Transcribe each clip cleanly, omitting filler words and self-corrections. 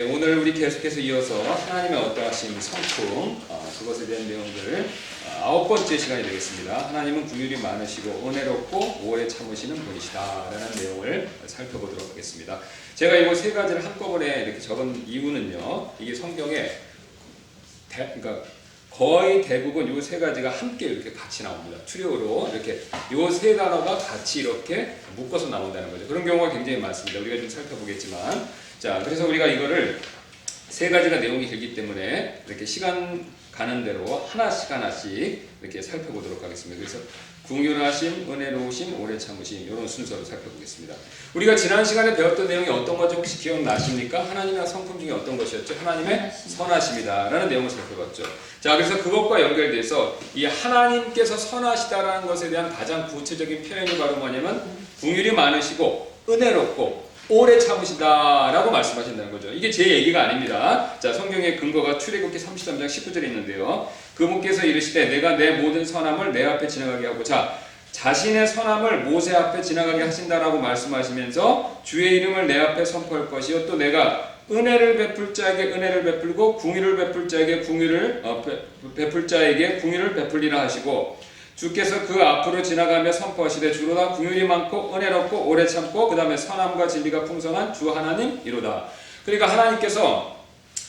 오늘 우리 계속해서 이어서 하나님의 어떠하신 성품 그것에 대한 내용들 9번째 시간이 되겠습니다. 하나님은 긍휼이 많으시고 은혜롭고 오래 참으시는 분이시다 라는 내용을 살펴보도록 하겠습니다. 제가 이거 세 가지를 한꺼번에 이렇게 적은 이유는요, 이게 성경에 그러니까 거의 대부분 이 세 가지가 함께 이렇게 같이 나옵니다. 트리오로 이렇게 이 세 단어가 같이 이렇게 묶어서 나온다는 거죠. 그런 경우가 굉장히 많습니다. 우리가 좀 살펴보겠지만, 자, 그래서 우리가 이거를 세 가지가 내용이 길기 때문에 이렇게 시간 가는 대로 하나씩 이렇게 살펴보도록 하겠습니다. 그래서 긍휼하심, 은혜로우심, 오래 참으심 이런 순서로 살펴보겠습니다. 우리가 지난 시간에 배웠던 내용이 어떤 건지 혹시 기억나십니까? 하나님의 성품 중에 어떤 것이었죠? 하나님의 선하심이다 라는 내용을 살펴봤죠. 자, 그래서 그것과 연결돼서 이 하나님께서 선하시다라는 것에 대한 가장 구체적인 표현이 바로 뭐냐면 긍휼이 많으시고 은혜롭고 오래 참으신다라고 말씀하신다는 거죠. 이게 제 얘기가 아닙니다. 자, 성경의 근거가 출애굽기 33장 19절에 있는데요. 그분께서 이르시되 내가 내 모든 선함을 내 앞에 지나가게 하고, 자, 자신의 선함을 모세 앞에 지나가게 하신다라고 말씀하시면서 주의 이름을 내 앞에 선포할 것이요 또 내가 은혜를 베풀 자에게 은혜를 베풀고 긍휼을 베풀 자에게 긍휼을 베풀 자에게 긍휼을 베풀리라 하시고, 주께서 그 앞으로 지나가며 선포하시되 주로다 긍휼이 많고 은혜롭고 오래 참고 그 다음에 선함과 진리가 풍성한 주 하나님 이로다. 그러니까 하나님께서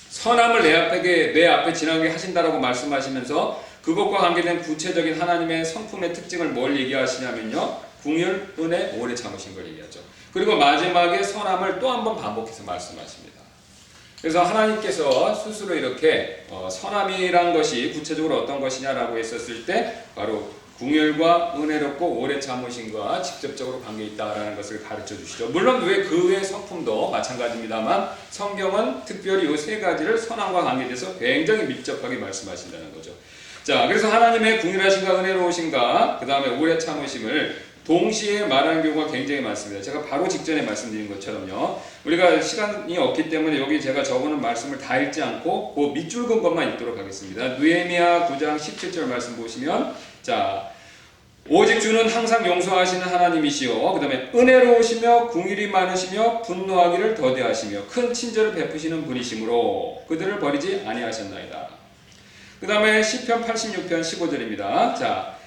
선함을 내 앞에 지나가게 하신다라고 말씀하시면서 그것과 관계된 구체적인 하나님의 성품의 특징을 뭘 얘기하시냐면요, 긍휼, 은혜, 오래 참으신 걸 얘기하죠. 그리고 마지막에 선함을 또 한 번 반복해서 말씀하십니다. 그래서 하나님께서 스스로 이렇게 선함이란 것이 구체적으로 어떤 것이냐라고 했었을 때 바로 긍휼과 은혜롭고 오래 참으심과 직접적으로 관계있다라는 것을 가르쳐 주시죠. 물론 그 외의 성품도 마찬가지입니다만 성경은 특별히 이 세 가지를 선함과 관계돼서 굉장히 밀접하게 말씀하신다는 거죠. 자, 그래서 하나님의 긍휼하심과 은혜로우심과 그 다음에 오래 참으심을 동시에 말하는 경우가 굉장히 많습니다. 제가 바로 직전에 말씀드린 것처럼요, 우리가 시간이 없기 때문에 여기 제가 적어놓은 말씀을 다 읽지 않고 그 밑줄 긋은 것만 읽도록 하겠습니다. 느헤미야 9장 17절 말씀 보시면, 자, 오직 주는 항상 용서하시는 하나님이시요 그 다음에 은혜로우시며 긍휼이 많으시며 분노하기를 더디하시며 큰 친절을 베푸시는 분이시므로 그들을 버리지 아니하셨나이다. 그 다음에 시편 86편 15절입니다. 자,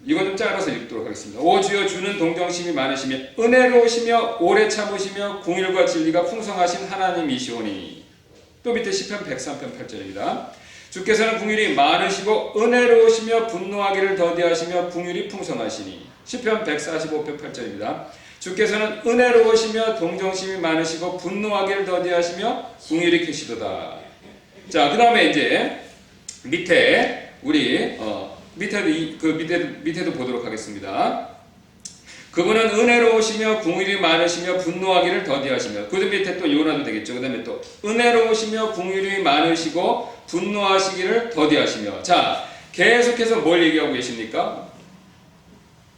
이거 좀 짧아서 읽도록 하겠습니다. 오 주여, 주는 동정심이 많으시며 은혜로우시며 오래 참으시며 긍휼과 진리가 풍성하신 하나님이시오니. 또 밑에 시편 103편 8절입니다. 주께서는 긍휼이 많으시고 은혜로우시며 분노하기를 더디하시며 긍휼이 풍성하시니. 시편 145편 8절입니다. 주께서는 은혜로우시며 동정심이 많으시고 분노하기를 더디하시며 긍휼이 크시도다. 자, 그 다음에 이제 밑에 우리 밑에도 보도록 하겠습니다. 그분은 은혜로우시며 긍휼이 많으시며 분노하기를 더디하시며, 그 밑에 또 요나도 되겠죠. 그 다음에 또 은혜로우시며 긍휼이 많으시고 분노하시기를 더디하시며. 자, 계속해서 뭘 얘기하고 계십니까?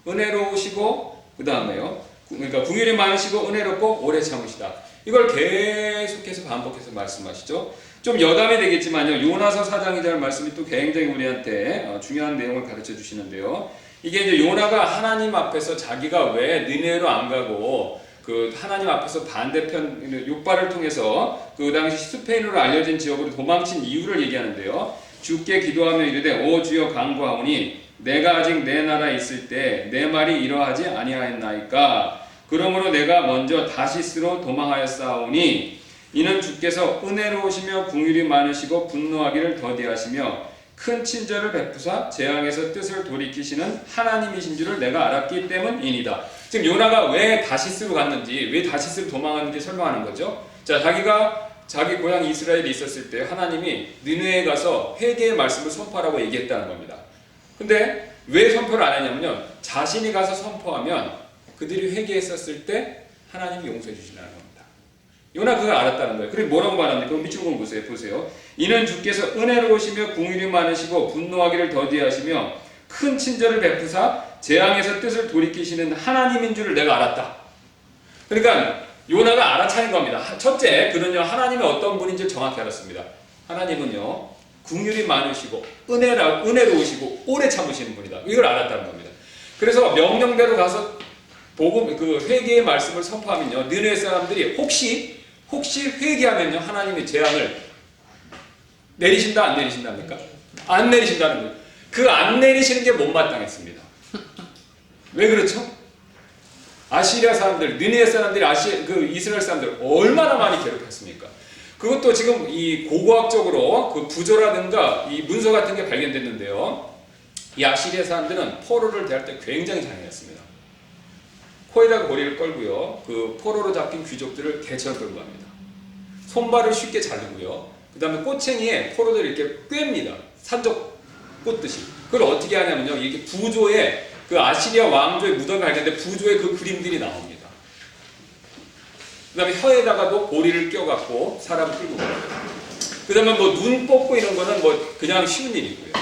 은혜로우시고 그 다음에요, 그러니까 긍휼이 많으시고 은혜롭고 오래 참으시다. 이걸 계속해서 반복해서 말씀하시죠. 좀 여담이 되겠지만요, 요나서 4장 2절 말씀이 또 굉장히 우리한테 중요한 내용을 가르쳐 주시는데요. 이게 이제 요나가 하나님 앞에서 자기가 왜 니느웨로 안 가고 그 하나님 앞에서 반대편 욥발을 통해서 그 당시 스페인으로 알려진 지역으로 도망친 이유를 얘기하는데요. 주께 기도하며 이르되 오 주여 간구하오니 내가 아직 내 나라에 있을 때 내 말이 이러하지 아니하였나이까. 그러므로 내가 먼저 다시스로 도망하였사오니 이는 주께서 은혜로우시며 긍휼이 많으시고 분노하기를 더디하시며 큰 친절을 베푸사 재앙에서 뜻을 돌이키시는 하나님이신 줄을 내가 알았기 때문이니다. 지금 요나가 왜 다시스로 갔는지, 왜 다시스로 도망갔는지 설명하는 거죠. 자, 자기가 자기 고향 이스라엘에 있었을 때 하나님이 니느웨에 가서 회개의 말씀을 선포하라고 얘기했다는 겁니다. 근데 왜 선포를 안 했냐면요, 자신이 가서 선포하면 그들이 회개했었을 때 하나님이 용서해 주시라는 겁니다. 요나 그걸 알았다는 거예요. 그리고 뭐라고 말합니까? 그럼 밑줄 건 보세요. 이는 주께서 은혜로우시며 긍휼이 많으시고 분노하기를 더디하시며 큰 친절을 베푸사 재앙에서 뜻을 돌이키시는 하나님인 줄을 내가 알았다. 그러니까 요나가 알아차린 겁니다. 첫째, 그는요, 하나님이 어떤 분인지 정확히 알았습니다. 하나님은요, 긍휼이 많으시고 은혜로우시고 오래 참으시는 분이다. 이걸 알았다는 겁니다. 그래서 명령대로 가서 복음, 그 회개의 말씀을 선포하면요, 느헤미야 사람들이 혹시 혹시 회개하면요 하나님의 재앙을 내리신다 안 내리신답니까? 안 내리신다는 거예요. 그 안 내리시는 게 못마땅했습니다. 왜 그렇죠? 아시리아 사람들, 느니에 사람들이 이스라엘 사람들 얼마나 많이 괴롭혔습니까? 그것도 지금 이 고고학적으로 그 부조라든가 이 문서 같은 게 발견됐는데요. 이 아시리아 사람들은 포로를 대할 때 굉장히 잔인했습니다. 코에다가 고리를 걸고요. 그 포로로 잡힌 귀족들을 개처럼 끌고 갑니다. 손발을 쉽게 자르고요. 그 다음에 꼬챙이에 포로들을 이렇게 꿰입니다. 산적 꽂듯이. 그걸 어떻게 하냐면요. 이렇게 부조에 그 아시리아 왕조의 무덤이 발견돼 부조에 그 그림들이 나옵니다. 그 다음에 혀에다가도 고리를 껴갖고 사람을 끌고 갑니다. 그 다음에 뭐 눈 뽑고 이런 거는 뭐 그냥 쉬운 일이고요.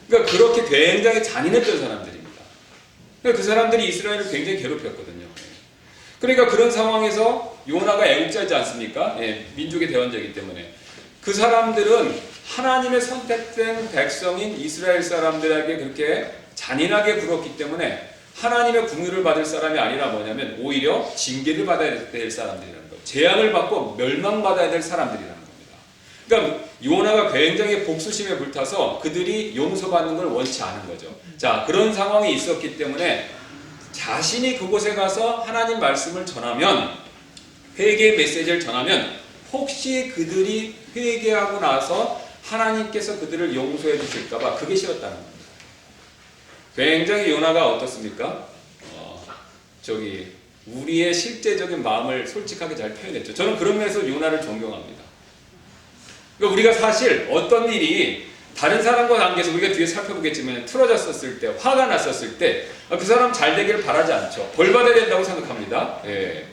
그러니까 그렇게 굉장히 잔인했던 사람들입니다. 그러니까 그 사람들이 이스라엘을 굉장히 괴롭혔거든요. 그러니까 그런 상황에서 요나가 애국자이지 않습니까? 예, 민족의 대원자이기 때문에. 그 사람들은 하나님의 선택된 백성인 이스라엘 사람들에게 그렇게 잔인하게 굴었기 때문에 하나님의 궁유를 받을 사람이 아니라 뭐냐면 오히려 징계를 받아야 될 사람들이라는 거예요. 재앙을 받고 멸망받아야 될 사람들이라는 겁니다. 그러니까 요나가 굉장히 복수심에 불타서 그들이 용서받는 걸 원치 않은 거죠. 자, 그런 상황이 있었기 때문에 자신이 그곳에 가서 하나님 말씀을 전하면, 회개의 메시지를 전하면 혹시 그들이 회개하고 나서 하나님께서 그들을 용서해 주실까봐 그게 싫었다는 겁니다. 굉장히 요나가 어떻습니까? 우리의 실제적인 마음을 솔직하게 잘 표현했죠. 저는 그런 면에서 요나를 존경합니다. 그러니까 우리가 사실 어떤 일이 다른 사람과 관계에서 우리가 뒤에 살펴보겠지만 틀어졌었을 때, 화가 났었을 때 그 사람 잘 되기를 바라지 않죠. 벌 받아야 된다고 생각합니다. 예.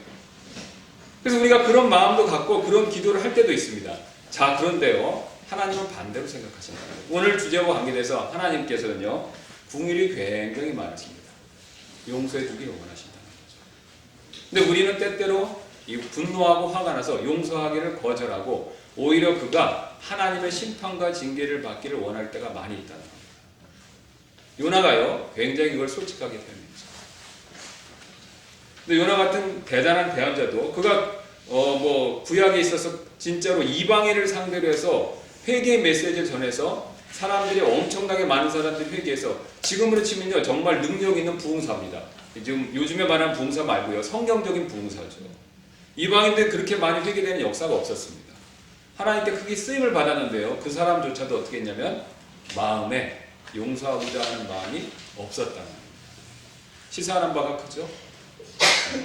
그래서 우리가 그런 마음도 갖고 그런 기도를 할 때도 있습니다. 자, 그런데요. 하나님은 반대로 생각하십니다. 오늘 주제와 관계돼서 하나님께서는요. 궁율이 굉장히 많으십니다. 용서해 주기를 원하신다는 거죠. 근데 우리는 때때로 이 분노하고 화가 나서 용서하기를 거절하고 오히려 그가 하나님의 심판과 징계를 받기를 원할 때가 많이 있다는 겁니다. 요나가요, 굉장히 그걸 솔직하게 표현했죠. 근데 요나 같은 대단한 대언자도 그가 구약에 있어서 진짜로 이방인을 상대로 해서 회개의 메시지를 전해서 사람들이 엄청나게 많은 사람들이 회개해서 지금으로 치면요 정말 능력 있는 부흥사입니다. 지금 요즘에 말하는 부흥사 말고요 성경적인 부흥사죠. 이방인들 그렇게 많이 회개되는 역사가 없었습니다. 하나님께 크게 쓰임을 받았는데요 그 사람조차도 어떻게 했냐면 마음에 용서하고자 하는 마음이 없었다는 겁니다. 시사하는 바가 크죠.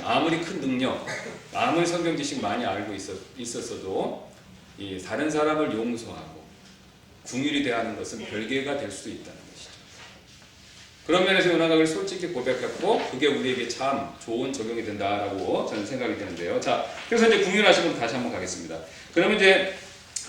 아무리 큰 능력, 아무리 성경 지식 많이 알고 있었어도 이 다른 사람을 용서하고 궁휼히 대하는 것은 별개가 될 수도 있다는 것이죠. 그런 면에서 요나가 그걸 솔직히 고백했고 그게 우리에게 참 좋은 적용이 된다라고 저는 생각이 되는데요. 자, 그래서 이제 궁휼하시면 다시 한번 가겠습니다. 그러면 이제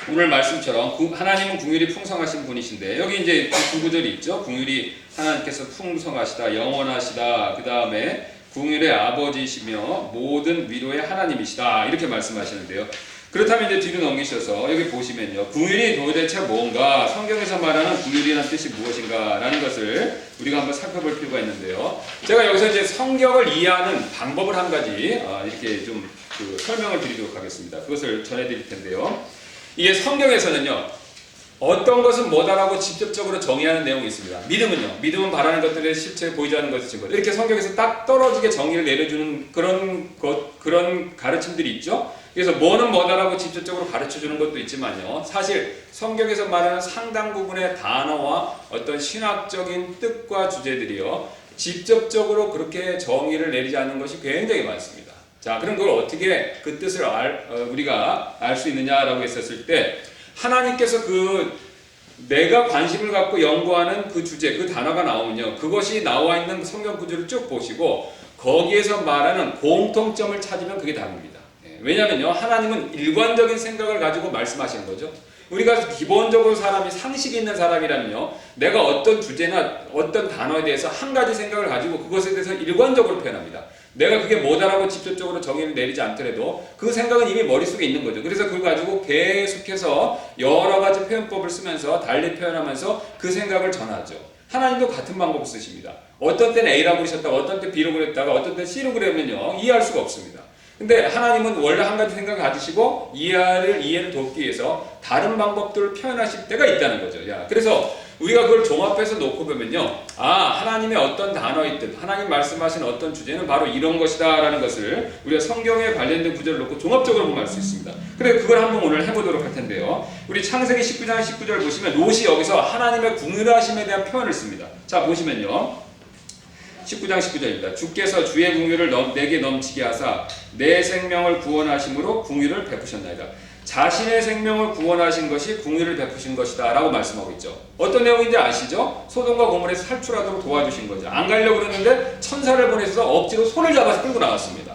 오늘 말씀처럼 하나님은 궁휼이 풍성하신 분이신데 여기 이제 두 구절이 있죠. 궁휼이 하나님께서 풍성하시다, 영원하시다, 그 다음에 궁휼의 아버지시며 모든 위로의 하나님이시다 이렇게 말씀하시는데요. 그렇다면 이제 뒤로 넘기셔서 여기 보시면요. 궁휼이 도대체 뭔가 성경에서 말하는 궁휼이라는 뜻이 무엇인가 라는 것을 우리가 한번 살펴볼 필요가 있는데요. 제가 여기서 이제 성경을 이해하는 방법을 한 가지 이렇게 좀 설명을 드리도록 하겠습니다. 그것을 전해드릴 텐데요. 이게 성경에서는요. 어떤 것은 뭐다라고 직접적으로 정의하는 내용이 있습니다. 믿음은요. 믿음은 바라는 것들의 실체 보이지 않는 것을 증거. 이렇게 성경에서 딱 떨어지게 정의를 내려주는 그런 가르침들이 있죠. 그래서 뭐는 뭐다라고 직접적으로 가르쳐주는 것도 있지만요. 사실 성경에서 말하는 상당 부분의 단어와 어떤 신학적인 뜻과 주제들이요. 직접적으로 그렇게 정의를 내리지 않는 것이 굉장히 많습니다. 자, 그럼 그걸 어떻게 그 뜻을 우리가 알 수 있느냐라고 했었을 때 하나님께서 내가 관심을 갖고 연구하는 그 주제, 그 단어가 나오면요. 그것이 나와 있는 성경 구절을 쭉 보시고 거기에서 말하는 공통점을 찾으면 그게 답입니다. 왜냐면요. 하나님은 일관적인 생각을 가지고 말씀하시는 거죠. 우리가 기본적으로 사람이 상식이 있는 사람이라면요. 내가 어떤 주제나 어떤 단어에 대해서 한 가지 생각을 가지고 그것에 대해서 일관적으로 표현합니다. 내가 그게 뭐다라고 직접적으로 정의를 내리지 않더라도 그 생각은 이미 머릿속에 있는 거죠. 그래서 그걸 가지고 계속해서 여러 가지 표현법을 쓰면서 달리 표현하면서 그 생각을 전하죠. 하나님도 같은 방법을 쓰십니다. 어떤 때는 A라고 그러셨다가 어떤 때 B로 그랬다가 어떤 때 C로 그러면요. 이해할 수가 없습니다. 근데 하나님은 원래 한 가지 생각을 가지시고 이해를 돕기 위해서 다른 방법들을 표현하실 때가 있다는 거죠. 야, 그래서 우리가 그걸 종합해서 놓고 보면요. 아, 하나님의 어떤 단어이든 하나님 말씀하신 어떤 주제는 바로 이런 것이다 라는 것을 우리가 성경에 관련된 구절을 놓고 종합적으로 보면 알 수 있습니다. 그래서 그걸 한번 오늘 해보도록 할 텐데요. 우리 창세기 19장 19절 보시면 롯이 여기서 하나님의 궁휼하심에 대한 표현을 씁니다. 자, 보시면요. 19장 19절입니다. 주께서 주의 궁휼을 내게 넘치게 하사 내 생명을 구원하심으로 궁휼을 베푸셨나이다. 자신의 생명을 구원하신 것이 궁휼을 베푸신 것이다 라고 말씀하고 있죠. 어떤 내용인지 아시죠? 소돔과 고모라에서 탈출하도록 도와주신 거죠. 안 가려고 그랬는데 천사를 보내셔서 억지로 손을 잡아서 끌고 나왔습니다.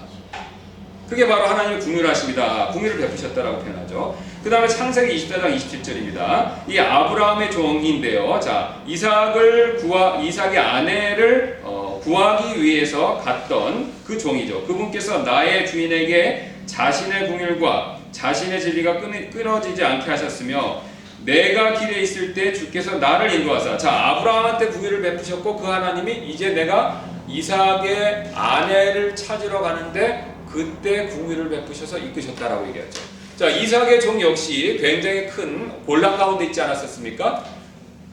그게 바로 하나님의 궁휼하심이다. 궁휼을 베푸셨다라고 표현하죠. 그 다음에 창세기 24장 27절입니다. 이 아브라함의 종인데요. 자, 이삭의 아내를 구하기 위해서 갔던 그 종이죠. 그분께서 나의 주인에게 자신의 궁휼과 자신의 진리가 끊어지지 않게 하셨으며 내가 길에 있을 때 주께서 나를 인도하사. 자, 아브라함한테 궁휼을 베푸셨고 그 하나님이 이제 내가 이삭의 아내를 찾으러 가는데 그때 궁휼을 베푸셔서 이끄셨다라고 얘기하죠. 자, 이삭의 종 역시 굉장히 큰 곤란 가운데 있지 않았었습니까?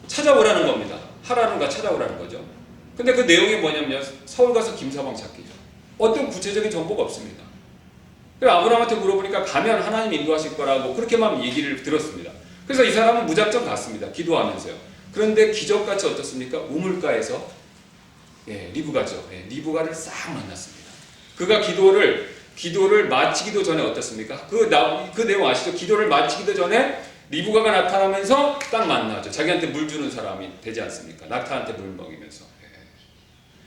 찾아오라는 겁니다. 하라는가 찾아오라는 거죠. 근데 그 내용이 뭐냐면요. 서울 가서 김서방 찾기죠. 어떤 구체적인 정보가 없습니다. 그래서 아브라함한테 물어보니까 가면 하나님 인도하실 거라고 그렇게만 얘기를 들었습니다. 그래서 이 사람은 무작정 갔습니다. 기도하면서요. 그런데 기적같이 어떻습니까? 우물가에서 리브가죠. 리브가를 싹 만났습니다. 그가 기도를 마치기도 전에 어떻습니까? 그 내용 아시죠? 기도를 마치기도 전에 리브가가 나타나면서 딱 만나죠. 자기한테 물 주는 사람이 되지 않습니까? 낙타한테 물 먹이면서.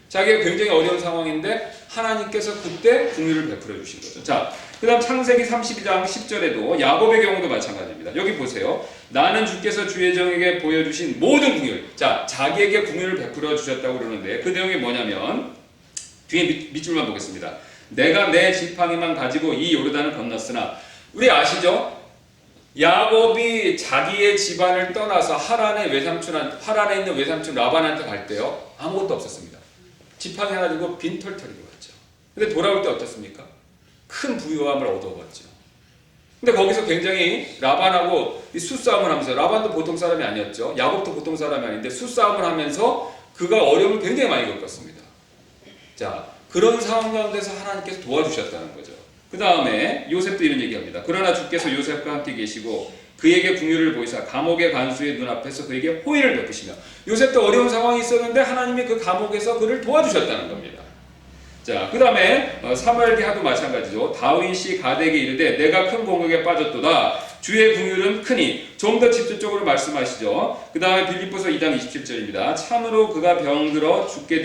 자기가 굉장히 어려운 상황인데 하나님께서 그때 궁휼을 베풀어 주신 거죠. 자, 그 다음 창세기 32장 10절에도 야곱의 경우도 마찬가지입니다. 여기 보세요. 나는 주께서 주의 종에게 보여주신 모든 궁휼. 자, 자기에게 궁휼을 베풀어 주셨다고 그러는데 그 내용이 뭐냐면 뒤에 밑줄만 보겠습니다. 내가 내 지팡이만 가지고 이 요르단을 건넜으나 우리 아시죠? 야곱이 자기의 집안을 떠나서 하란에 있는 외삼촌 라반한테 갈 때요. 아무것도 없었습니다. 지팡이 하나 들고 빈털터리로 갔죠. 근데 돌아올 때 어떻습니까? 큰 부유함을 얻어갔죠. 근데 거기서 굉장히 라반하고 수싸움을 하면서 라반도 보통 사람이 아니었죠. 야곱도 보통 사람이 아닌데 수싸움을 하면서 그가 어려움을 굉장히 많이 겪었습니다. 자, 그런 상황 가운데서 하나님께서 도와주셨다는 거죠. 그 다음에 요셉도 이런 얘기합니다. 그러나 주께서 요셉과 함께 계시고 그에게 궁휼을 보이사 감옥의 간수의 눈앞에서 그에게 호의를 베푸시며 요셉도 어려운 상황이 있었는데 하나님이 그 감옥에서 그를 도와주셨다는 겁니다. 자, 그 다음에 사무엘기하도 마찬가지죠. 다윗이 가데에게 이르되 내가 큰 공격에 빠졌도다. 주의 궁휼은 크니. 좀 더 집중적으로 말씀하시죠. 그 다음에 빌립보서 2장 27절입니다. 참으로 그가 병들어 죽게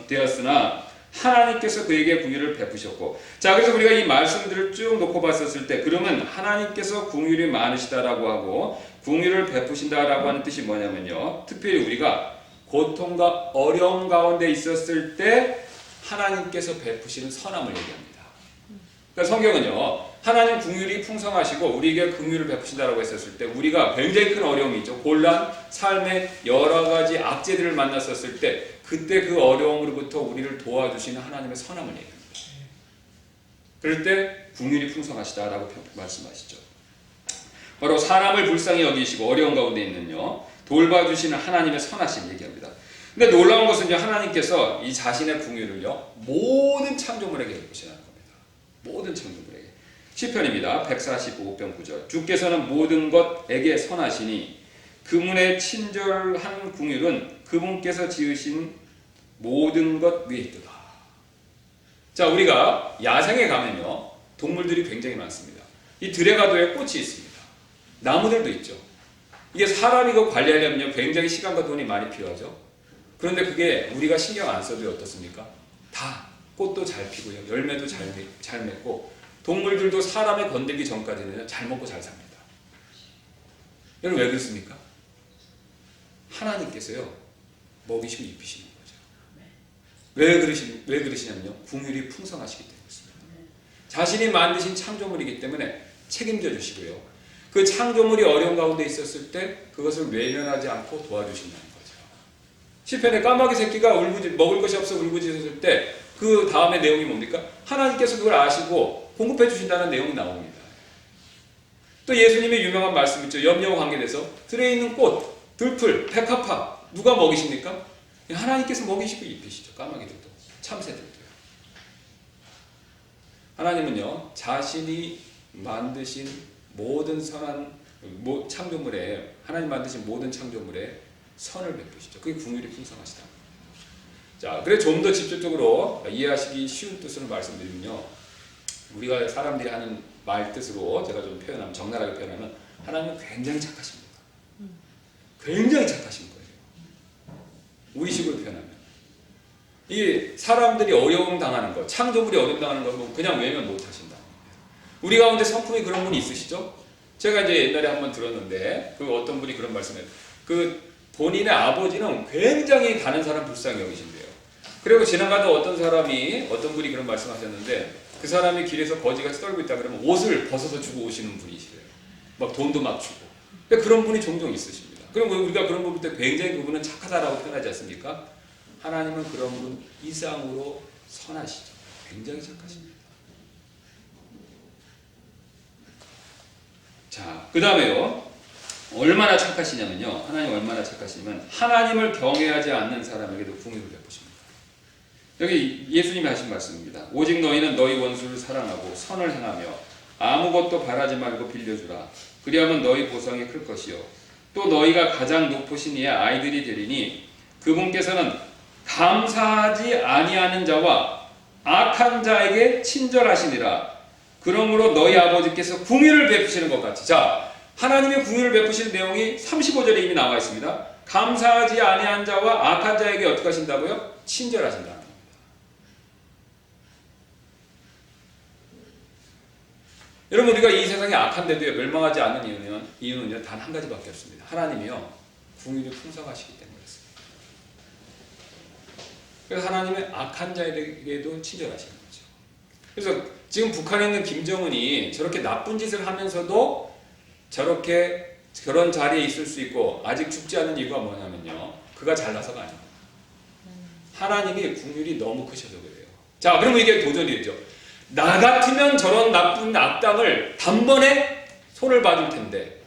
되었으나 하나님께서 그에게 궁휼을 베푸셨고. 자, 그래서 우리가 이 말씀들을 쭉 놓고 봤었을 때 그러면 하나님께서 궁휼이 많으시다라고 하고 궁휼을 베푸신다라고 하는 뜻이 뭐냐면요. 특별히 우리가 고통과 어려움 가운데 있었을 때 하나님께서 베푸시는 선함을 얘기합니다. 그러니까 성경은요. 하나님 궁휼이 풍성하시고 우리에게 궁휼을 베푸신다라고 했었을 때 우리가 굉장히 큰 어려움이 있죠. 곤란, 삶의 여러 가지 악재들을 만났었을 때 그때 그 어려움으로부터 우리를 도와주시는 하나님의 선함을 얘기합니다. 그럴 때 궁휼이 풍성하시다라고 말씀하시죠. 바로 사람을 불쌍히 여기시고 어려운 가운데 있는요. 돌봐주시는 하나님의 선하심 얘기합니다. 근데 놀라운 것은 이제 하나님께서 이 자신의 궁휼을요. 모든 창조물에게 베푸시는 겁니다. 모든 창조물에게. 시편입니다. 145편 9절. 주께서는 모든 것에게 선하시니 그분의 친절한 궁휼은 그분께서 지으신 모든 것 위에 있도다. 자, 우리가 야생에 가면요. 동물들이 굉장히 많습니다. 이 들에가도에 꽃이 있습니다. 나무들도 있죠. 이게 사람이 그 관리하려면요. 굉장히 시간과 돈이 많이 필요하죠. 그런데 그게 우리가 신경 안 써도 어떻습니까? 다 꽃도 잘 피고요. 열매도 잘 맺고 동물들도 사람의 건들기 전까지는 잘 먹고 잘 삽니다. 여러분 왜 그렇습니까? 하나님께서요. 먹이시고 입히시는 거죠. 왜 그러시냐면요. 궁휼이 풍성하시기 때문입니다. 자신이 만드신 창조물이기 때문에 책임져 주시고요. 그 창조물이 어려운 가운데 있었을 때 그것을 외면하지 않고 도와주신다는 거죠. 시편에 까마귀 새끼가 먹을 것이 없어 울부짖었을 때 그 다음에 내용이 뭡니까? 하나님께서 그걸 아시고 공급해 주신다는 내용이 나옵니다. 또 예수님의 유명한 말씀 있죠. 염려와 관계돼서 들에 있는 꽃, 들풀, 백합화 누가 먹이십니까? 하나님께서 먹이시고 입히시죠. 까마귀들도 참새들도요. 하나님은요 자신이 만드신 모든 선한 창조물에 하나님 만드신 모든 창조물에 선을 베푸시죠. 그게 긍휼이 풍성하시다. 자, 그래 좀 더 직접적으로 이해하시기 쉬운 뜻으로 말씀드리면요, 우리가 사람들이 하는 말 뜻으로 제가 좀 표현하면 적나라하게 표현하면 하나님은 굉장히 착하십니다. 굉장히 착하신 거예요. 우리식으로 표현하면 이 사람들이 어려움 당하는 것, 창조물이 어려움 당하는 걸 그냥 외면 못 하신다. 우리 가운데 성품이 그런 분이 있으시죠? 제가 이제 옛날에 한번 들었는데 그 어떤 분이 그런 말씀을 그 본인의 아버지는 굉장히 다른 사람 불쌍히 여기신대요. 그리고 지나가다 어떤 분이 그런 말씀하셨는데 그 사람이 길에서 거지같이 떨고 있다 그러면 옷을 벗어서 주고 오시는 분이시래요. 막 돈도 막 주고. 그런 분이 종종 있으십니다. 그럼 우리가 그런 분 볼 때 굉장히 그분은 착하다라고 표현하지 않습니까? 하나님은 그런 분 이상으로 선하시죠. 굉장히 착하십니다. 자, 그 다음에요. 얼마나 착하시냐면요. 하나님 얼마나 착하시냐면 하나님을 경외하지 않는 사람에게도 긍휼을 베푸십니다. 여기 예수님이 하신 말씀입니다. 오직 너희는 너희 원수를 사랑하고 선을 행하며 아무것도 바라지 말고 빌려주라. 그리하면 너희 보상이 클 것이요. 또 너희가 가장 높으신 이의 아이들이 되리니 그분께서는 감사하지 아니하는 자와 악한 자에게 친절하시니라. 그러므로 너희 아버지께서 긍휼을 베푸시는 것 같이. 자, 하나님의 긍휼을 베푸시는 내용이 35절에 이미 나와 있습니다. 감사하지 아니한 자와 악한 자에게 어떻게 하신다고요? 친절하신다는 겁니다. 여러분, 우리가 이 세상에 악한데도요 멸망하지 않는 이유는요 단 한 가지밖에 없습니다. 하나님이요 긍휼이 풍성하시기 때문이었습니다. 그래서 하나님의 악한 자에게도 친절하시는 거죠. 그래서 지금 북한에 있는 김정은이 저렇게 나쁜 짓을 하면서도 저렇게 그런 자리에 있을 수 있고 아직 죽지 않은 이유가 뭐냐면요, 그가 잘나서가 아닙니다. 하나님이 긍휼이 너무 크셔서 그래요. 자, 그러면 이게 도전이 되죠. 나 같으면 저런 나쁜 악당을 단번에 손을 봐줄 텐데,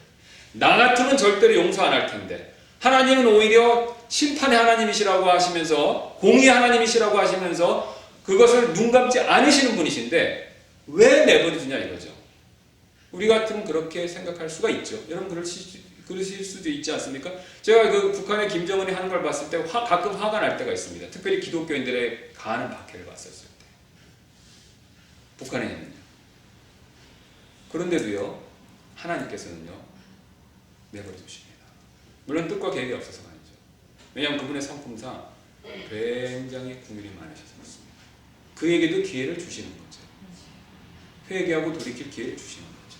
나 같으면 절대로 용서 안 할 텐데, 하나님은 오히려 심판의 하나님이시라고 하시면서 공의 하나님이시라고 하시면서 그것을 눈 감지 않으시는 분이신데 왜 내버려두냐 이거죠. 우리 같으면 그렇게 생각할 수가 있죠. 여러분 그러실 수도 있지 않습니까? 제가 그 북한의 김정은이 하는 걸 봤을 때 가끔 화가 날 때가 있습니다. 특별히 기독교인들의 가하는 박해를 봤었을 때. 북한에는요. 그런데도요, 하나님께서는요, 내버려 두십니다. 물론 뜻과 계획이 없어서가 아니죠. 왜냐하면 그분의 성품상 굉장히 긍휼이 많으셔서 그렇습니다. 그에게도 기회를 주시는 거죠. 회개하고 돌이킬 기회를 주시는 거죠.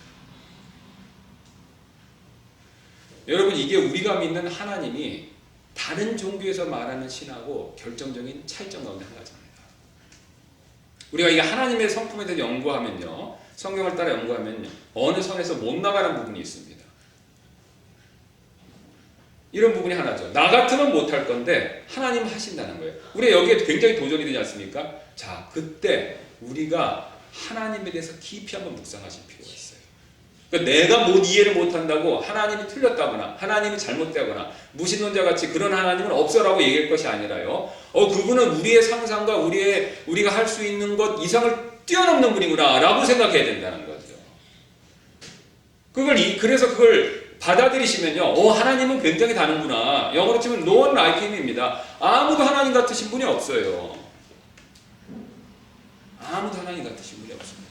여러분, 이게 우리가 믿는 하나님이 다른 종교에서 말하는 신하고 결정적인 차이점 가운데 한 가지입니다. 우리가 이게 하나님의 성품에 대해서 연구하면요, 성경을 따라 연구하면 어느 선에서 못 나가는 부분이 있습니다. 이런 부분이 하나죠. 나 같으면 못할 건데 하나님은 하신다는 거예요. 우리가 여기에 굉장히 도전이 되지 않습니까? 자, 그때 우리가 하나님에 대해서 깊이 한번 묵상하실 필요가 있어요. 그러니까 내가 이해를 못한다고 하나님이 틀렸다거나 하나님이 잘못되거나 무신론자 같이 그런 하나님은 없어라고 얘기할 것이 아니라요, 그분은 우리의 상상과 우리가 할 수 있는 것 이상을 뛰어넘는 분이구나 라고 생각해야 된다는 거죠. 그래서 그걸 받아들이시면요, 하나님은 굉장히 다른구나. 영어로 치면 no one like him입니다. 아무도 하나님 같으신 분이 없어요. 아무도 하나님 같으신 분이 없습니다.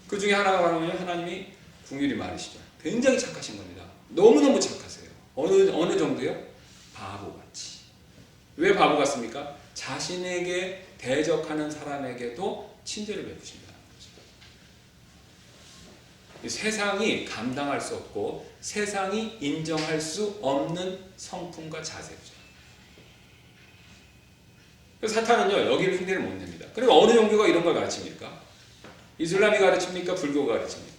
그 중에 하나가 뭐냐면 하나님이 긍휼이 많으시죠. 굉장히 착하신 겁니다. 너무너무 착하세요. 어느 정도요? 바보같이. 왜 바보 같습니까? 자신에게 대적하는 사람에게도 친절을 베푸신다는 거죠. 세상이 감당할 수 없고 세상이 인정할 수 없는 성품과 자세죠. 그래서 사탄은요, 여기를 흉내를 못 냅니다. 그리고 어느 종교가 이런 걸 가르칩니까? 이슬람이 가르칩니까? 불교가 가르칩니까?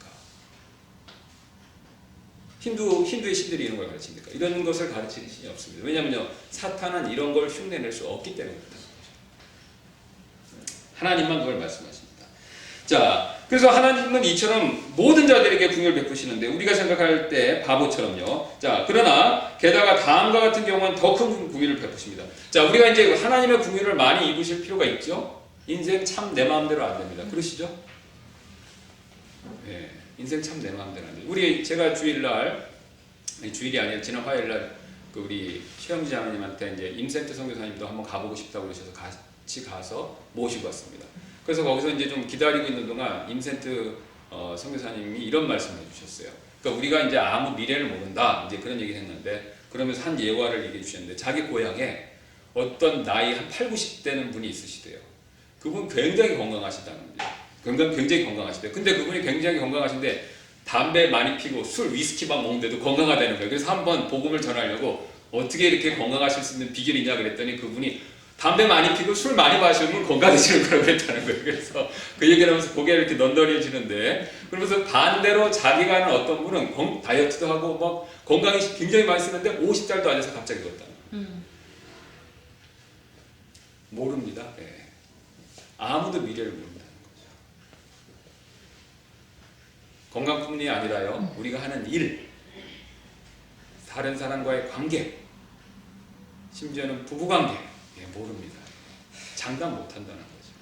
힌두의 신들이 이런 걸 가르칩니까? 이런 것을 가르치는 신이 없습니다. 왜냐하면요, 사탄은 이런 걸 흉내낼 수 없기 때문에 그렇다는 거죠. 하나님만 그걸 말씀하십니다. 자, 그래서 하나님은 이처럼 모든 자들에게 긍휼을 베푸시는데 우리가 생각할 때 바보처럼요. 자, 그러나 게다가 다음과 같은 경우는 더 큰 긍휼을 베푸십니다. 자, 우리가 이제 하나님의 긍휼을 많이 입으실 필요가 있죠. 인생 참 내 마음대로 안 됩니다. 그러시죠? 예, 인생 참 내 마음대로 안 돼요. 제가 주일이 아니라 지난 화요일날 그 우리 최영지 장로님한테 이제 임센트 선교사님도 한번 가보고 싶다고 그러셔서 같이 가서 모시고 왔습니다. 그래서 거기서 이제 좀 기다리고 있는 동안 임센트 선교사님이 이런 말씀을 해주셨어요. 그러니까 우리가 이제 아무 미래를 모른다 이제 그런 얘기를 했는데 그러면서 한 예화를 얘기해 주셨는데 자기 고향에 어떤 나이 한 8, 90대는 분이 있으시대요. 그분 굉장히 건강하시다는 거예요. 굉장히 건강하시대요. 근데 그분이 굉장히 건강하신데 담배 많이 피고 술, 위스키만 먹는데도 건강하다는 거예요. 그래서 한번 복음을 전하려고 어떻게 이렇게 건강하실 수 있는 비결이 있냐 그랬더니 그분이 담배 많이 피고 술 많이 마시면 건강해지는 거라고 했다는 거예요. 그래서 그 얘기를 하면서 고개를 이렇게 넌더리해지는데 그러면서 반대로 자기가 아는 어떤 분은 다이어트도 하고 막 건강이 굉장히 많이 쓰는데 50살도 안 돼서 갑자기 그렇다는 거예요. 모릅니다. 네. 아무도 미래를 모른다는 거죠. 건강뿐만이 아니라요. 우리가 하는 일, 다른 사람과의 관계, 심지어는 부부관계 모릅니다. 장담 못한다는 거죠.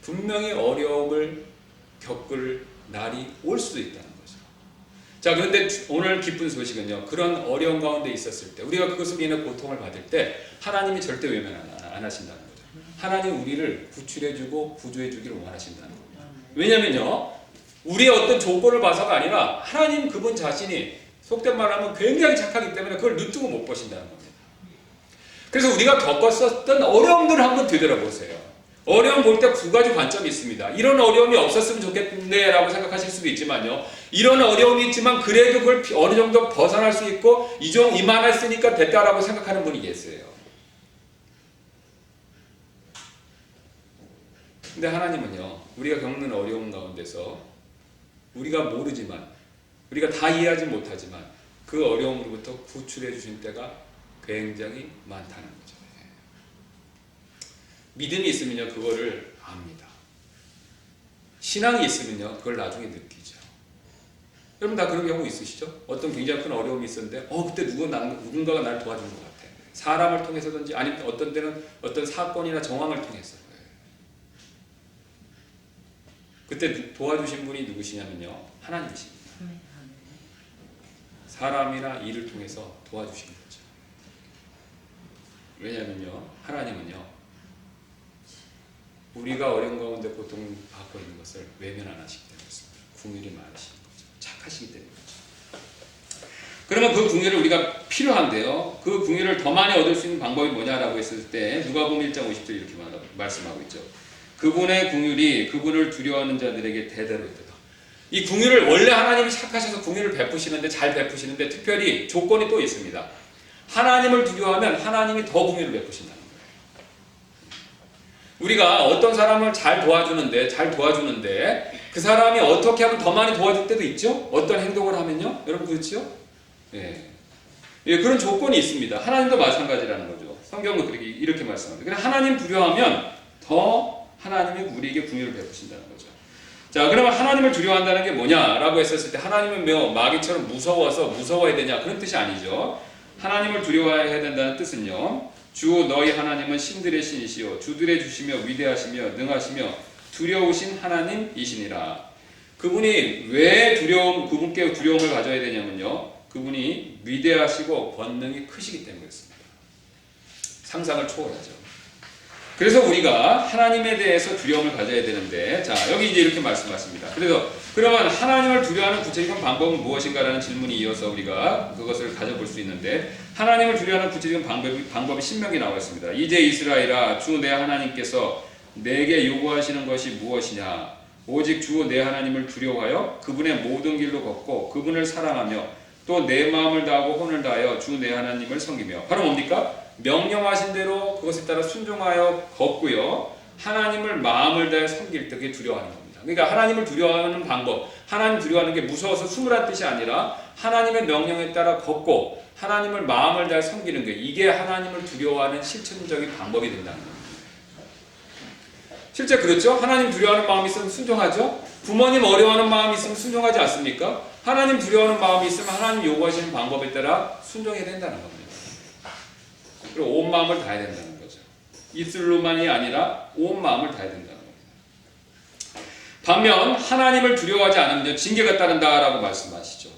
분명히 어려움을 겪을 날이 올 수도 있다는 거죠. 자, 그런데 오늘 기쁜 소식은요. 그런 어려운 가운데 있었을 때 우리가 그것으로 인해 고통을 받을 때 하나님이 절대 외면 안 하신다는 거죠. 하나님 우리를 구출해주고 구조해주기를 원하신다는 겁니다. 왜냐면요. 우리의 어떤 조건을 봐서가 아니라 하나님 그분 자신이 속된 말 하면 굉장히 착하기 때문에 그걸 눈뜨고 못 보신다는 겁니다. 그래서 우리가 겪었었던 어려움들을 한번 되돌아보세요. 어려움 볼 때 두 가지 관점이 있습니다. 이런 어려움이 없었으면 좋겠네 라고 생각하실 수도 있지만요. 이런 어려움이 있지만 그래도 그걸 어느 정도 벗어날 수 있고 이만했으니까 됐다라고 생각하는 분이 계세요. 근데 하나님은요. 우리가 겪는 어려움 가운데서 우리가 모르지만 우리가 다 이해하지 못하지만 그 어려움으로부터 구출해 주신 때가 굉장히 많다는 거죠. 믿음이 있으면요 그거를 압니다. 신앙이 있으면요 그걸 나중에 느끼죠. 여러분 다 그런 경우 있으시죠? 어떤 굉장히 큰 어려움이 있었는데 그때 누군가가 나를 도와준 것 같아. 사람을 통해서든지 아니면 어떤 때는 어떤 사건이나 정황을 통해서 그때 도와주신 분이 누구시냐면요 하나님이십니다. 사람이나 일을 통해서 도와주신 거죠. 왜냐하면요 하나님은요 우리가 어려운 가운데 고통받고 있는 것을 외면 안 하시기 때문에 그렇습니다. 긍휼이 많으신 거죠. 착하시기 때문이죠. 그러면 그 긍휼을 우리가 필요한데요. 그 긍휼을 더 많이 얻을 수 있는 방법이 뭐냐라고 했을 때 누가복음 1장 50절 이렇게 말씀하고 있죠. 그분의 긍휼이 그분을 두려워하는 자들에게 대대로 있도다. 이 긍휼을 원래 하나님이 착하셔서 긍휼을 베푸시는데 잘 베푸시는데 특별히 조건이 또 있습니다. 하나님을 두려워하면 하나님이 더 긍휼을 베푸신다는 거예요. 우리가 어떤 사람을 잘 도와주는데 그 사람이 어떻게 하면 더 많이 도와줄 때도 있죠. 어떤 행동을 하면요. 여러분 그렇죠? 예, 그런 조건이 있습니다. 하나님도 마찬가지라는 거죠. 성경은 그렇게 이렇게 말씀합니다. 그냥 하나님 두려워하면 더 하나님이 우리에게 긍휼을 베푸신다는 거죠. 자, 그러면 하나님을 두려워한다는 게 뭐냐라고 했었을 때 하나님은 마귀처럼 무서워야 되냐 그런 뜻이 아니죠. 하나님을 두려워해야 된다는 뜻은요. 주 너희 하나님은 신들의 신이시요 주들의 주시며 위대하시며 능하시며 두려우신 하나님이시니라. 그분이 왜 그분께 두려움을 가져야 되냐면요. 그분이 위대하시고 권능이 크시기 때문에 그렇습니다. 상상을 초월하죠. 그래서 우리가 하나님에 대해서 두려움을 가져야 되는데 자 여기 이제 이렇게 말씀하십니다. 그러면 하나님을 두려워하는 구체적인 방법은 무엇인가라는 질문이 이어서 우리가 그것을 가져볼 수 있는데 하나님을 두려워하는 구체적인 방법이 신명히 나와 있습니다. 이제 이스라엘아 주 내 하나님께서 내게 요구하시는 것이 무엇이냐 오직 주 내 하나님을 두려워하여 그분의 모든 길로 걷고 그분을 사랑하며 또 내 마음을 다하고 혼을 다하여 주 내 하나님을 섬기며 바로 뭡니까? 명령하신 대로 그것에 따라 순종하여 걷고요. 하나님을 마음을 다해 섬길 때 그게 두려워하는 겁니다. 그러니까 하나님을 두려워하는 방법, 하나님 두려워하는 게 무서워서 숨으란 뜻이 아니라 하나님의 명령에 따라 걷고 하나님을 마음을 다해 섬기는 게 이게 하나님을 두려워하는 실천적인 방법이 된다는 겁니다. 실제 그렇죠? 하나님 두려워하는 마음이 있으면 순종하죠? 부모님 어려워하는 마음이 있으면 순종하지 않습니까? 하나님 두려워하는 마음이 있으면 하나님 요구하시는 방법에 따라 순종해야 된다는 겁니다. 그리고 온 마음을 다해야 된다는 거죠. 입술로만이 아니라 온 마음을 다해야 된다는 겁니다. 반면 하나님을 두려워하지 않으면 징계가 따른다라고 말씀하시죠.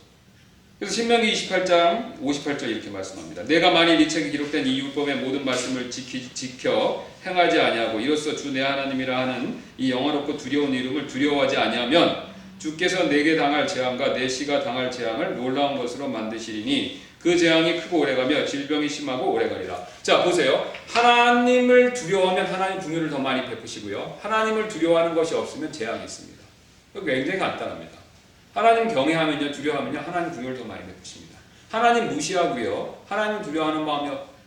그래서 신명기 28장 58절 이렇게 말씀합니다. 내가 만일 이 책에 기록된 이 율법의 모든 말씀을 지켜 행하지 아니하고 이로써 주 내 하나님이라 하는 이 영화롭고 두려운 이름을 두려워하지 아니하면 주께서 내게 당할 재앙과 내 씨가 당할 재앙을 놀라운 것으로 만드시리니 그 재앙이 크고 오래가며 질병이 심하고 오래가리라. 자 보세요. 하나님을 두려워하면 하나님 긍휼을 더 많이 베푸시고요. 하나님을 두려워하는 것이 없으면 재앙이 있습니다. 굉장히 간단합니다. 하나님 경외하면요, 두려워하면요, 하나님 긍휼을 더 많이 베푸십니다. 하나님 무시하고요, 하나님 두려워하는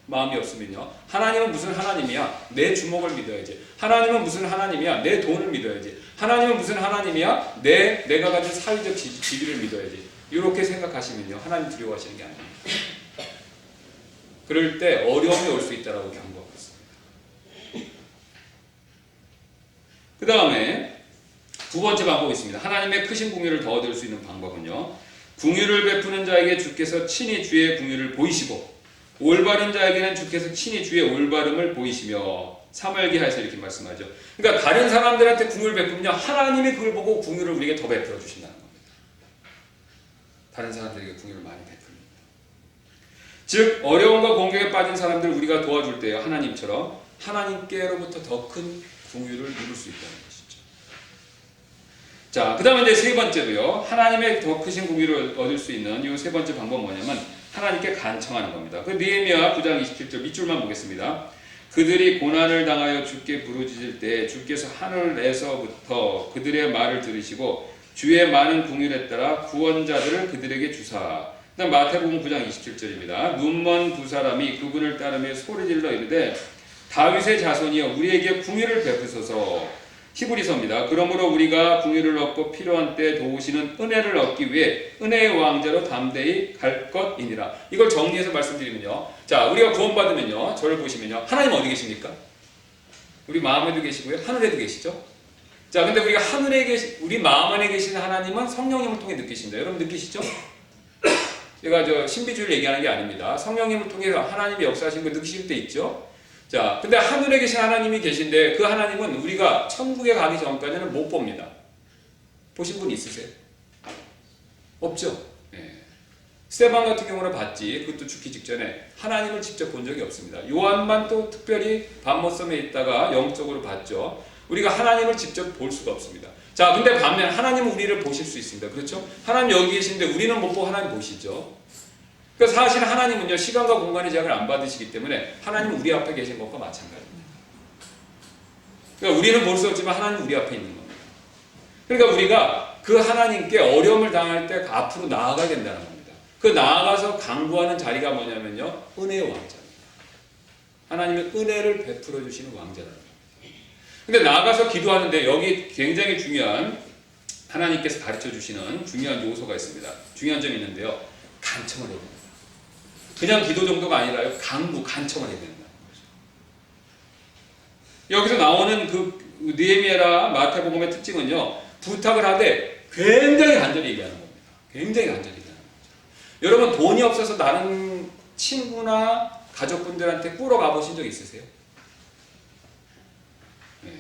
마음이 없으면요, 하나님은 무슨 하나님이야? 내 주먹을 믿어야지. 하나님은 무슨 하나님이야? 내 돈을 믿어야지. 하나님은 무슨 하나님이야? 내가 가진 사회적 지위를 믿어야지. 이렇게 생각하시면요, 하나님 두려워하시는 게 아닙니다. 그럴 때 어려움이 올 수 있다라고 경고하고 있습니다. 그 다음에 두 번째 방법이 있습니다. 하나님의 크신 긍휼을 더 얻을 수 있는 방법은요, 긍휼을 베푸는 자에게 주께서 친히 주의 긍휼을 보이시고 올바른 자에게는 주께서 친히 주의 올바름을 보이시며 사무엘기하에서 이렇게 말씀하죠. 그러니까 다른 사람들한테 긍휼을 베푸면요, 하나님이 그걸 보고 긍휼을 우리에게 더 베풀어 주신다는 겁니다. 다른 사람들에게 긍휼을 많이 베풉니다. 즉 어려움과 공격에 빠진 사람들 우리가 도와줄 때요, 하나님처럼 하나님께로부터 더 큰 긍휼을 누릴 수 있다는 것이죠. 자, 그 다음에 이제 세 번째로요, 하나님의 더 크신 긍휼을 얻을 수 있는 이 세 번째 방법은 뭐냐면 하나님께 간청하는 겁니다. 그 느헤미야 9장 27절 밑줄만 보겠습니다. 그들이 고난을 당하여 주께 부르짖을 때 주께서 하늘에서부터 그들의 말을 들으시고 주의 많은 긍휼에 따라 구원자들을 그들에게 주사. 그다음 마태복음 9장 27절입니다. 눈먼 두 사람이 그분을 따르며 소리질러 이르되 다윗의 자손이여 우리에게 긍휼을 베푸소서. 히브리서입니다. 그러므로 우리가 긍휼을 얻고 필요한 때 도우시는 은혜를 얻기 위해 은혜의 왕자로 담대히 갈 것이니라. 이걸 정리해서 말씀드리면요, 자 우리가 구원받으면요, 저를 보시면요, 하나님 어디 계십니까? 우리 마음에도 계시고요, 하늘에도 계시죠. 자 근데 우리가 하늘에 우리 마음 안에 계시는 하나님은 성령님을 통해 느끼신다. 여러분 느끼시죠? 제가 저 신비주의를 얘기하는 게 아닙니다. 성령님을 통해서 하나님이 역사하신 거 느끼실 때 있죠. 자, 근데 하늘에 계신 하나님이 계신데 그 하나님은 우리가 천국에 가기 전까지는 못 봅니다. 보신 분 있으세요? 없죠? 네. 스테반 같은 경우는 봤지. 그것도 죽기 직전에 하나님을 직접 본 적이 없습니다. 요한만 또 특별히 밤모섬에 있다가 영적으로 봤죠. 우리가 하나님을 직접 볼 수가 없습니다. 자, 근데 반면 하나님은 우리를 보실 수 있습니다. 그렇죠? 하나님 여기 계신데 우리는 못 보고 하나님 보시죠. 그러니까 사실 하나님은요, 시간과 공간의 제약을 안 받으시기 때문에 하나님은 우리 앞에 계신 것과 마찬가지입니다. 그러니까 우리는 볼 수 없지만 하나님은 우리 앞에 있는 겁니다. 그러니까 우리가 그 하나님께 어려움을 당할 때 앞으로 나아가야 된다는 겁니다. 그 나아가서 강구하는 자리가 뭐냐면요, 은혜의 왕자입니다. 하나님의 은혜를 베풀어 주시는 왕자라는 겁니다. 근데 나아가서 기도하는데 여기 굉장히 중요한, 하나님께서 가르쳐 주시는 중요한 요소가 있습니다. 중요한 점이 있는데요, 간청을 해야 됩니다. 그냥 기도 정도가 아니라요, 간청을 해야 된다는 거죠. 여기서 나오는 그 느헤미야라 마태복음의 특징은요, 부탁을 하되 굉장히 간절히 얘기하는 겁니다. 굉장히 간절히 얘기하는 거죠. 여러분 돈이 없어서 다른 친구나 가족분들한테 꾸러 가보신 적 있으세요? 네,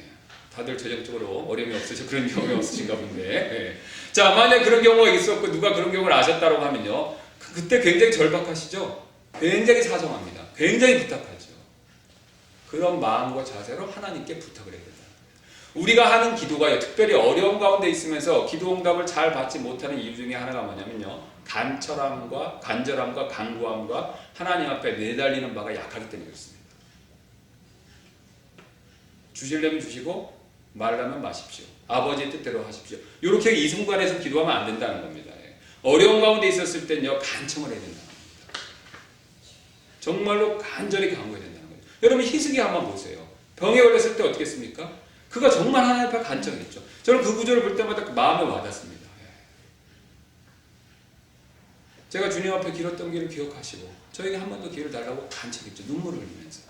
다들 재정적으로 어려움이 없으셔 그런 경험이 없으신가 본데. 네. 자, 만약 그런 경우가 있었고 누가 그런 경우를 아셨다고 하면요, 그때 굉장히 절박하시죠? 굉장히 사정합니다. 굉장히 부탁하죠. 그런 마음과 자세로 하나님께 부탁을 해야 된다. 우리가 하는 기도가 특별히 어려운 가운데 있으면서 기도 응답을 잘 받지 못하는 이유 중에 하나가 뭐냐면요, 간절함과 간구함과 하나님 앞에 내달리는 바가 약하기 때문에 그렇습니다. 주시려면 주시고 말라면 마십시오. 아버지의 뜻대로 하십시오. 이렇게 이 순간에서 기도하면 안 된다는 겁니다. 어려운 가운데 있었을 때는요, 간청을 해야 된다는 겁니다. 정말로 간절히 간구해야 된다는 거예요. 여러분 희숙이 한번 보세요. 병에 걸렸을 때 어떻게 했습니까? 그가 정말 하나님 앞에 간청했죠. 저는 그 구절을 볼 때마다 그 마음에 와닿습니다. 제가 주님 앞에 길었던 길을 기억하시고 저에게 한 번 더 기회를 달라고 간청했죠. 눈물을 흘리면서.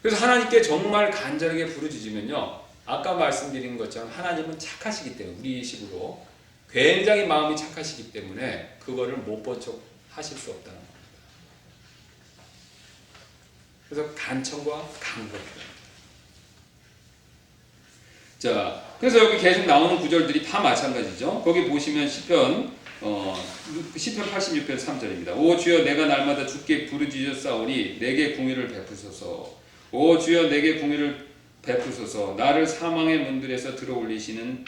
그래서 하나님께 정말 간절하게 부르짖으면요, 아까 말씀드린 것처럼 하나님은 착하시기 때문에, 우리 식으로 굉장히 마음이 착하시기 때문에 그거를 못 본 척 하실 수 없다는 겁니다. 그래서 간청과 강구가 필요합니다. 자, 그래서 여기 계속 나오는 구절들이 다 마찬가지죠. 거기 보시면 시편 86편 3절입니다. 오 주여, 내가 날마다 주께 부르짖었사오니 내게 공의를 베푸소서. 오 주여, 내게 공의를 베푸소서. 나를 사망의 문들에서 들어올리시는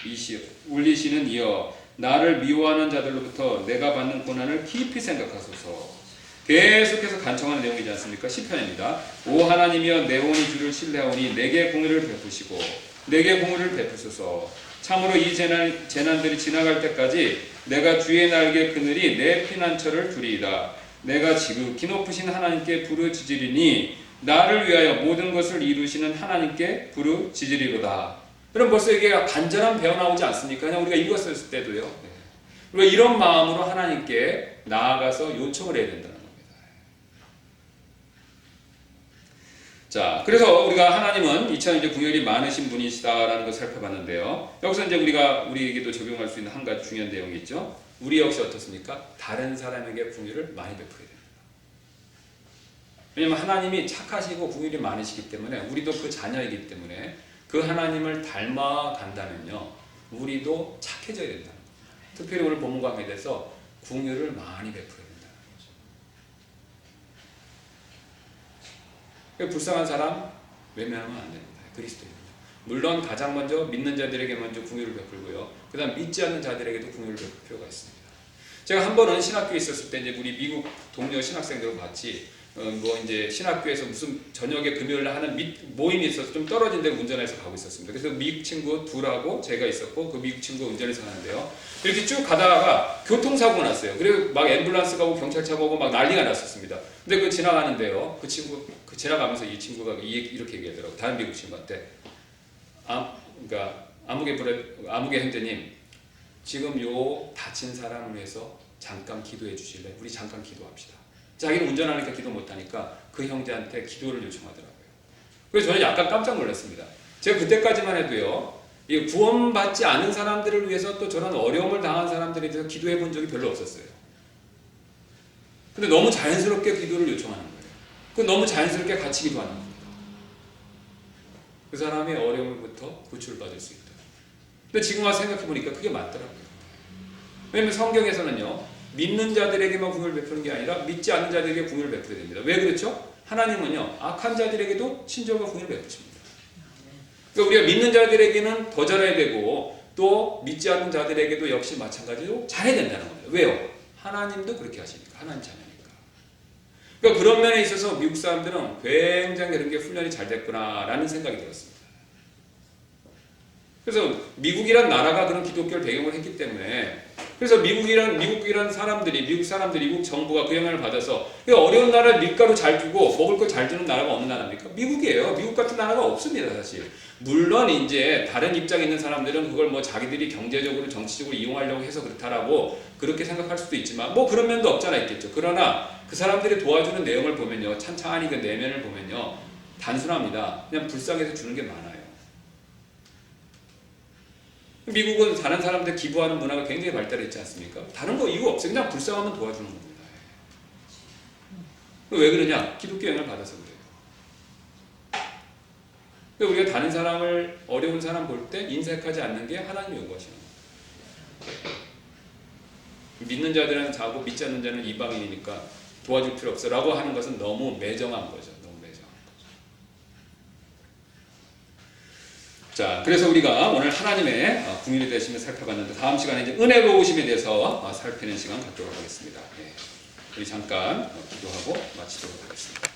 이여, 나를 미워하는 자들로부터 내가 받는 고난을 깊이 생각하소서. 계속해서 간청하는 내용이지 않습니까? 시편입니다. 오 하나님이여, 내 혼이 주를 신뢰하오니 내게 공의를 베푸시고 내게 공의를 베푸소서. 참으로 이 재난들이 지나갈 때까지 내가 주의 날개 그늘이 내 피난처를 두리이다. 내가 지극히 높으신 하나님께 부르짖으리니 나를 위하여 모든 것을 이루시는 하나님께 부르짖으리로다. 그럼 벌써 이게 간절한 배어 나오지 않습니까? 그냥 우리가 읽었을 때도요. 우리가 이런 마음으로 하나님께 나아가서 요청을 해야 된다는 겁니다. 자, 그래서 우리가 하나님은 이처럼 이제 궁율이 많으신 분이시다라는 것을 살펴봤는데요. 여기서 이제 우리에게도 적용할 수 있는 한 가지 중요한 내용이 있죠. 우리 역시 어떻습니까? 다른 사람에게 궁율을 많이 베풀어야 됩니다. 왜냐하면 하나님이 착하시고 궁율이 많으시기 때문에, 우리도 그 자녀이기 때문에 그 하나님을 닮아간다면요, 우리도 착해져야 된다는 거예요. 특별히 오늘 본문 강의에 대해서 궁율을 많이 베풀어야 된다는 거죠. 불쌍한 사람 외면하면 안 됩니다. 그리스도입니다. 물론 가장 먼저 믿는 자들에게 먼저 궁율을 베풀고요, 그 다음 믿지 않는 자들에게도 궁율을 베풀 필요가 있습니다. 제가 한 번은 신학교에 있었을 때 이제 우리 미국 동료 신학생들과 같이 이제 신학교에서 무슨 저녁에 금요일 날 하는 모임이 있어서 좀 떨어진 데 운전해서 가고 있었습니다. 그래서 미국 친구 둘하고 제가 있었고, 그 미국 친구 운전해서 가는데요, 이렇게 쭉 가다가 교통사고가 났어요. 그리고 막 앰뷸런스가 오고 경찰차가 오고 막 난리가 났었습니다. 근데 그 지나가는데요, 그 친구 지나가면서 이 친구가 이렇게 얘기하더라고요. 다른 미국 친구한테, 그러니까 아무개 형제님, 지금 요 다친 사람을 위해서 잠깐 기도해 주실래요? 우리 잠깐 기도합시다. 자기는 운전하니까 기도 못하니까 그 형제한테 기도를 요청하더라고요. 그래서 저는 약간 깜짝 놀랐습니다. 제가 그때까지만 해도요, 구원받지 않은 사람들을 위해서 또 저런 어려움을 당한 사람들에 대해서 기도해 본 적이 별로 없었어요. 근데 너무 자연스럽게 기도를 요청하는 거예요. 그 너무 자연스럽게 같이 기도하는 겁니다. 그 사람의 어려움부터 구출받을 수 있다. 근데 지금 와서 생각해 보니까 그게 맞더라고요. 왜냐면 성경에서는요, 믿는 자들에게만 궁율을 베푸는 게 아니라 믿지 않는 자들에게 궁율을 베풀어야 됩니다. 왜 그렇죠? 하나님은요, 악한 자들에게도 친절과 궁율을 베푸십니다. 그러니까 우리가 믿는 자들에게는 더 잘해야 되고, 또 믿지 않는 자들에게도 역시 마찬가지로 잘해야 된다는 겁니다. 왜요? 하나님도 그렇게 하시니까. 하나님 자녀니까. 그러니까 그런 면에 있어서 미국 사람들은 굉장히 그런 게 훈련이 잘 됐구나라는 생각이 들었습니다. 그래서 미국이란 나라가 그런 기독교를 배경으로 했기 때문에, 그래서 미국 사람들이, 미국 정부가 그 영향을 받아서, 어려운 나라를 밀가루 잘 주고 먹을 거 잘 주는 나라가 어느 나라입니까? 미국이에요. 미국 같은 나라가 없습니다, 사실. 물론 이제 다른 입장에 있는 사람들은 그걸 뭐 자기들이 경제적으로 정치적으로 이용하려고 해서 그렇다라고 그렇게 생각할 수도 있지만, 뭐 그런 면도 없잖아 있겠죠. 그러나 그 사람들이 도와주는 내용을 보면요, 찬찬히 그 내면을 보면요, 단순합니다. 그냥 불쌍해서 주는 게 많아요. 미국은 다른 사람들 기부하는 문화가 굉장히 발달했지 않습니까? 다른 거 이유 없어요. 그냥 불쌍하면 도와주는 겁니다. 왜 그러냐? 기독교 영향을 받아서 그래요. 우리가 다른 사람을, 어려운 사람 볼 때 인색하지 않는 게 하나님이 요구하시는 거예요. 믿는 자들은 자고 믿지 않는 자는 이방인이니까 도와줄 필요 없어 라고 하는 것은 너무 매정한 거죠. 자, 그래서 우리가 오늘 하나님의 궁율에 대해서 살펴봤는데, 다음 시간에 이제 은혜로우심에 대해서 살피는 시간 갖도록 하겠습니다. 우리 잠깐 기도하고 마치도록 하겠습니다.